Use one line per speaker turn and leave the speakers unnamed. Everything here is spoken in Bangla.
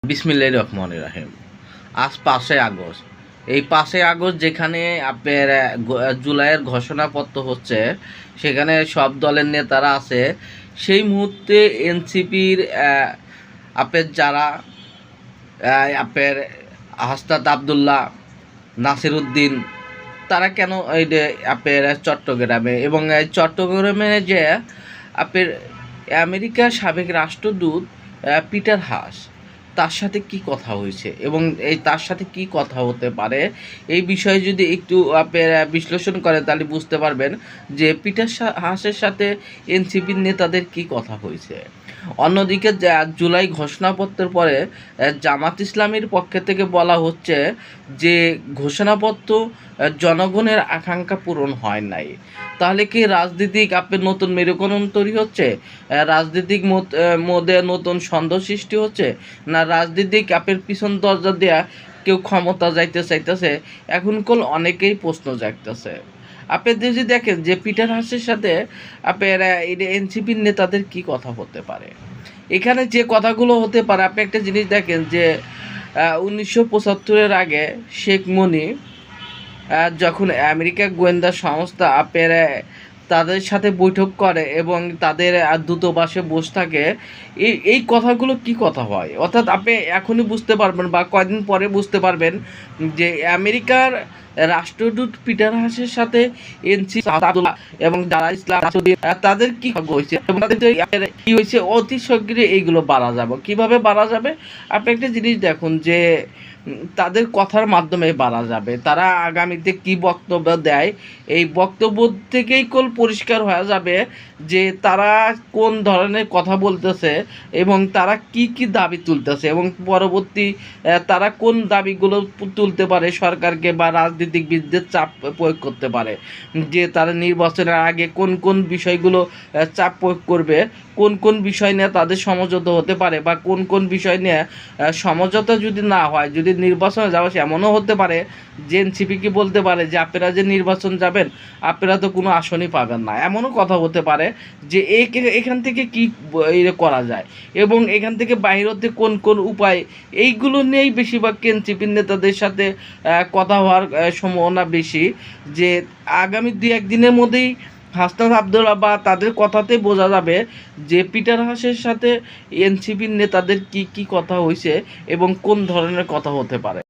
বিসমিল্লাহির রহমানির রহিম। আজ 5ই আগস্ট। এই 5ই আগস্ট যেখানে আপনার জুলাইয়ের ঘোষণাপত্র হচ্ছে, সেখানে সব দলের নেতারা আছে। সেই মুহূর্তে এনসিপির আপনার যারা আপনার হাসনাত আবদুল্লাহ, নাসির উদ্দিন, তারা কেন এই যে আপনার চট্টগ্রামে এবং চট্টগ্রামে যে আপনার আমেরিকার সাবেক রাষ্ট্রদূত পিটার হাস, তার সাথে কি কথা হয়েছে এবং তার সাথে কি কথা হতে পারে, এই বিষয়ে যদি একটু আপনারা বিশ্লেষণ করেন তাহলে বুঝতে পারবেন যে পিটার হাসের সাথে এনসিপির নেতাদের কি কথা হয়েছে। অন্যদিকে জুলাই ঘোষণাপত্রের পরে জামাত ইসলামীর পক্ষে থেকে বলা হচ্ছে যে ঘোষণাপত্র জনগণের আকাঙ্ক্ষা পূরণ হয় নাই। তাহলে কি রাজনীতিক আপনার নতুন মেরুকরণ তৈরি হচ্ছে? রাজনীতিক মধ্যে নতুন সন্দেহ সৃষ্টি হচ্ছে? না রাজনীতিক আপনার পিছন দরজা দেয়া কেউ ক্ষমতা যাইতে চাইতেছে? এখন অনেকেই প্রশ্ন জাগতেছে। আপনি যদি দেখেন যে পিটার হাসের সাথে আপনার এনসিপির নেতাদের কি কথা হতে পারে, এখানে যে কথাগুলো হতে পারে, আপনি একটা জিনিস দেখেন যে 1975-এর আগে শেখ মুজিব যখন আমেরিকা গোয়েন্দা সংস্থা আপনার তাদের সাথে বৈঠক করে এবং তাদের দূতাবাসে বসে থাকে, এই কথাগুলো কি কথা হয়, অর্থাৎ আপনি এখনই বুঝতে পারবেন বা কয়েকদিন পরে বুঝতে পারবেন যে আমেরিকার রাষ্ট্রদূত পিটার হাসের সাথে এনসি এবং যারা ইসলাম তাদের কি হয়েছে এবং তাদের কি হয়েছে, অতি শীঘ্রই এইগুলো বাড়া যাবে। কিভাবে বাড়া যাবে? আপনি একটা জিনিস দেখুন যে তাদের কথার মাধ্যমে বাড়া যাবে। তারা আগামীতে কি বক্তব্য দেয়, এই বক্তব্য থেকেই পরিষ্কার হয়ে যাবে যে তারা কোন ধরনের কথা বলতেছে এবং তারা কি কি দাবি তুলতেছে এবং পরবর্তী তারা কোন দাবিগুলো তুলতে পারে সরকারকে বা রাজনীতিবিদদের চাপ প্রয়োগ করতে পারে, যে তারা নির্বাচনের আগে কোন কোন বিষয়গুলো চাপ প্রয়োগ করবে, কোন কোন বিষয় নিয়ে তাদের সমঝোতা হতে পারে বা কোন কোন বিষয় নিয়ে সমঝোতা যদি না হয়, যদি নির্বাচনে যাওয়া, এমনও হতে পারে যে এনসিপি কি বলতে পারে যে আপনারা যে নির্বাচন যাবেন আপনারা তো কোনো আসনই পাবেন না। এমনও কথা হতে পারে যে এখান থেকে কি করা যায় এবং এখান থেকে বাইরে হতে কোন কোন উপায়, এইগুলো নিয়েই বেশিরভাগ এনসিপির নেতাদের সাথে কথা হওয়ার সম্ভাবনা বেশি। যে আগামী 2-1 দিনের মধ্যেই হাসনাত আবদুল্লাহ বা তাদের কথাতেই বোঝা যাবে যে পিটার হাসের সাথে এনসিপির নেতাদের কি কি কথা হয়েছে এবং কোন ধরনের কথা হতে পারে।